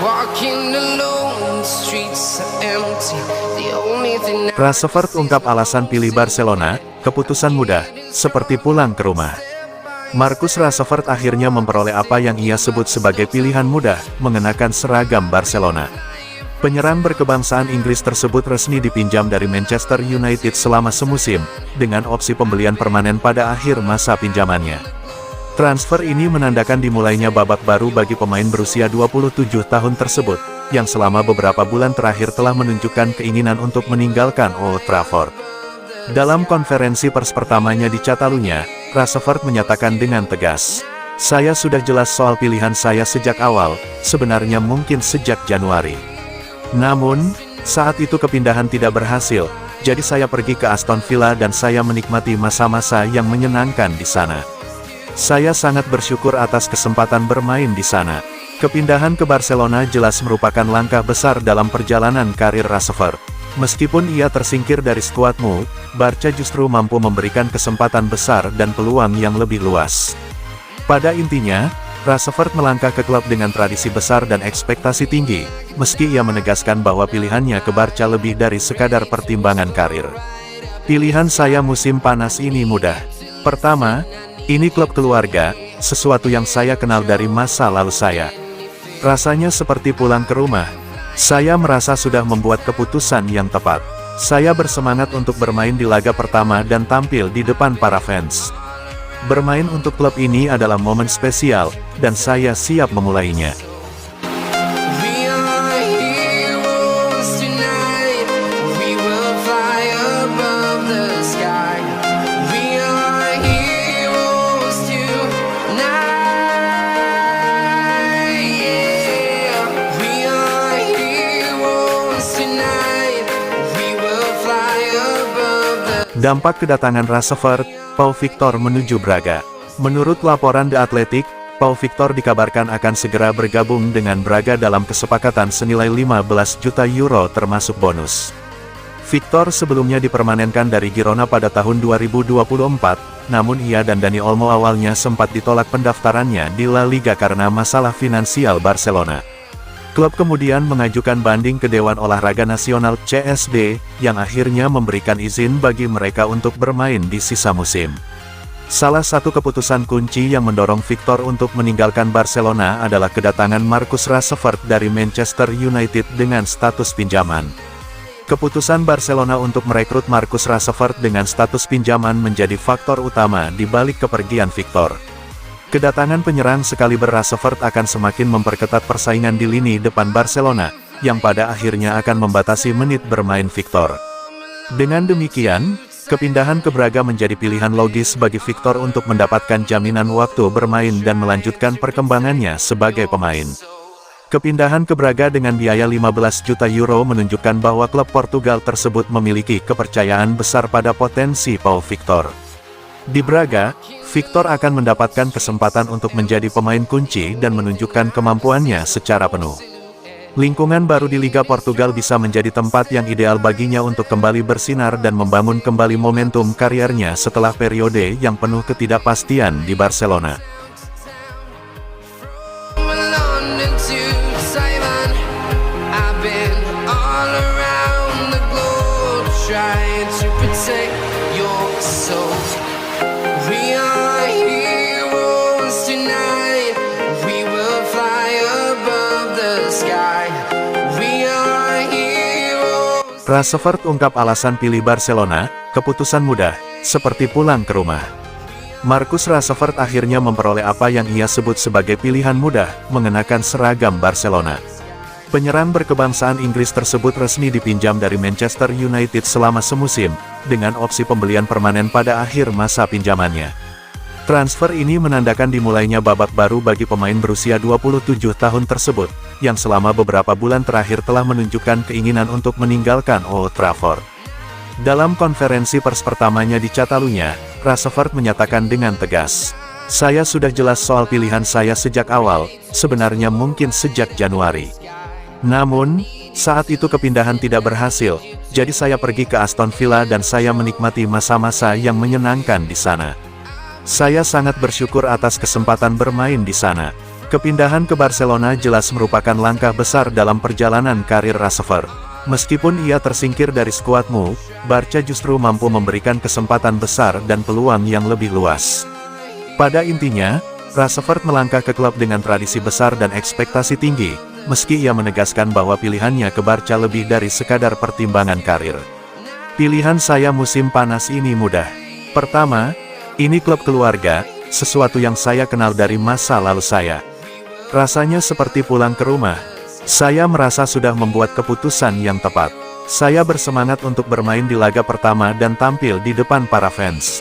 Walking alone, the streets are empty. The only thing Rashford ungkap alasan pilih Barcelona, keputusan mudah, seperti pulang ke rumah. Marcus Rashford akhirnya memperoleh apa yang ia sebut sebagai pilihan mudah, mengenakan seragam Barcelona. Penyerang berkebangsaan Inggris tersebut resmi dipinjam dari Manchester United selama semusim, dengan opsi pembelian permanen pada akhir masa pinjamannya. Transfer ini menandakan dimulainya babak baru bagi pemain berusia 27 tahun tersebut, yang selama beberapa bulan terakhir telah menunjukkan keinginan untuk meninggalkan Old Trafford. Dalam konferensi pers pertamanya di Catalunya, Rashford menyatakan dengan tegas, "Saya sudah jelas soal pilihan saya sejak awal, sebenarnya mungkin sejak Januari. Namun, saat itu kepindahan tidak berhasil, jadi saya pergi ke Aston Villa dan saya menikmati masa-masa yang menyenangkan di sana. Saya sangat bersyukur atas kesempatan bermain di sana." Kepindahan ke Barcelona jelas merupakan langkah besar dalam perjalanan karir Rashford. Meskipun ia tersingkir dari skuadmu, Barca justru mampu memberikan kesempatan besar dan peluang yang lebih luas. Pada intinya, Rashford melangkah ke klub dengan tradisi besar dan ekspektasi tinggi, meski ia menegaskan bahwa pilihannya ke Barca lebih dari sekadar pertimbangan karir. "Pilihan saya musim panas ini mudah. Pertama, ini klub keluarga, sesuatu yang saya kenal dari masa lalu saya. Rasanya seperti pulang ke rumah. Saya merasa sudah membuat keputusan yang tepat. Saya bersemangat untuk bermain di laga pertama dan tampil di depan para fans. Bermain untuk klub ini adalah momen spesial, dan saya siap memulainya." we are heroes tonight. We will fly above the sky. We are heroes tonight. Yeah. We are heroes tonight. We will fly above the Dampak kedatangan Rashford, Pau Victor menuju Braga. Menurut laporan The Athletic, Pau Victor dikabarkan akan segera bergabung dengan Braga dalam kesepakatan senilai 15 juta euro termasuk bonus. Victor sebelumnya dipermanenkan dari Girona pada tahun 2024, namun ia dan Dani Olmo awalnya sempat ditolak pendaftarannya di La Liga karena masalah finansial Barcelona. Klub kemudian mengajukan banding ke Dewan Olahraga Nasional (CSD), yang akhirnya memberikan izin bagi mereka untuk bermain di sisa musim. Salah satu keputusan kunci yang mendorong Victor untuk meninggalkan Barcelona adalah kedatangan Marcus Rashford dari Manchester United dengan status pinjaman. Keputusan Barcelona untuk merekrut Marcus Rashford dengan status pinjaman menjadi faktor utama di balik kepergian Victor. Kedatangan penyerang sekaliber Rashford akan semakin memperketat persaingan di lini depan Barcelona, yang pada akhirnya akan membatasi menit bermain Victor. Dengan demikian, kepindahan ke Braga menjadi pilihan logis bagi Victor untuk mendapatkan jaminan waktu bermain dan melanjutkan perkembangannya sebagai pemain. Kepindahan ke Braga dengan biaya 15 juta euro menunjukkan bahwa klub Portugal tersebut memiliki kepercayaan besar pada potensi Pau Victor. Di Braga, Victor akan mendapatkan kesempatan untuk menjadi pemain kunci dan menunjukkan kemampuannya secara penuh. Lingkungan baru di Liga Portugal bisa menjadi tempat yang ideal baginya untuk kembali bersinar dan membangun kembali momentum kariernya setelah periode yang penuh ketidakpastian di Barcelona. London to Taiwan. I've been all around the globe trying to protect your soul. We are heroes tonight. We will fly above the sky. We are heroes. Rashford ungkap alasan pilih Barcelona, keputusan mudah, seperti pulang ke rumah. Marcus Rashford akhirnya memperoleh apa yang ia sebut sebagai pilihan mudah, mengenakan seragam Barcelona. Penyerang berkebangsaan Inggris tersebut resmi dipinjam dari Manchester United selama semusim, dengan opsi pembelian permanen pada akhir masa pinjamannya. Transfer ini menandakan dimulainya babak baru bagi pemain berusia 27 tahun tersebut, yang selama beberapa bulan terakhir telah menunjukkan keinginan untuk meninggalkan Old Trafford. Dalam konferensi pers pertamanya di Catalunya, Rashford menyatakan dengan tegas, "Saya sudah jelas soal pilihan saya sejak awal, sebenarnya mungkin sejak Januari. Namun, saat itu kepindahan tidak berhasil, jadi saya pergi ke Aston Villa dan saya menikmati masa-masa yang menyenangkan di sana. Saya sangat bersyukur atas kesempatan bermain di sana. Kepindahan ke Barcelona jelas merupakan langkah besar dalam perjalanan karir Rashford. Meskipun ia tersingkir dari skuadmu, Barca justru mampu memberikan kesempatan besar dan peluang yang lebih luas. Pada intinya, Rashford melangkah ke klub dengan tradisi besar dan ekspektasi tinggi, meski ia menegaskan bahwa pilihannya ke Barca lebih dari sekadar pertimbangan karir. Pilihan saya musim panas ini mudah. Pertama, ini klub keluarga, sesuatu yang saya kenal dari masa lalu saya. Rasanya seperti pulang ke rumah. Saya merasa sudah membuat keputusan yang tepat. Saya bersemangat untuk bermain di laga pertama dan tampil di depan para fans.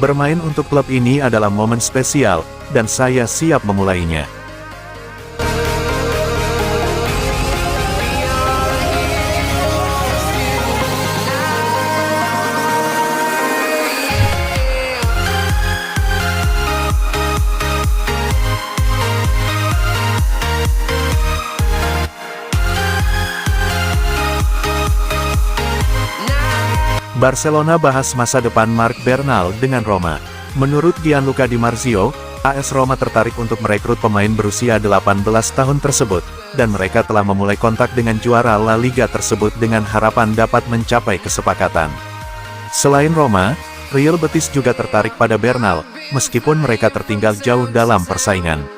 Bermain untuk klub ini adalah momen spesial, dan saya siap memulainya. Barcelona bahas masa depan Marc Bernal dengan Roma. Menurut Gianluca Di Marzio, AS Roma tertarik untuk merekrut pemain berusia 18 tahun tersebut, dan mereka telah memulai kontak dengan juara La Liga tersebut dengan harapan dapat mencapai kesepakatan. Selain Roma, Real Betis juga tertarik pada Bernal, meskipun mereka tertinggal jauh dalam persaingan.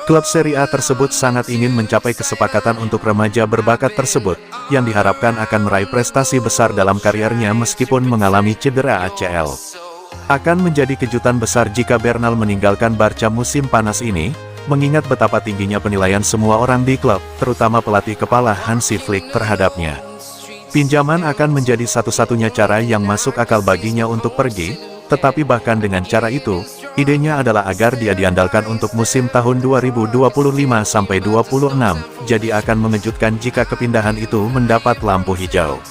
Klub Serie A tersebut sangat ingin mencapai kesepakatan untuk remaja berbakat tersebut, yang diharapkan akan meraih prestasi besar dalam kariernya meskipun mengalami cedera ACL. Akan menjadi kejutan besar jika Bernal meninggalkan Barca musim panas ini, mengingat betapa tingginya penilaian semua orang di klub, terutama pelatih kepala Hansi Flick terhadapnya. Pinjaman akan menjadi satu-satunya cara yang masuk akal baginya untuk pergi, tetapi bahkan dengan cara itu, idenya adalah agar dia diandalkan untuk musim tahun 2025-26, jadi akan mengejutkan jika kepindahan itu mendapat lampu hijau.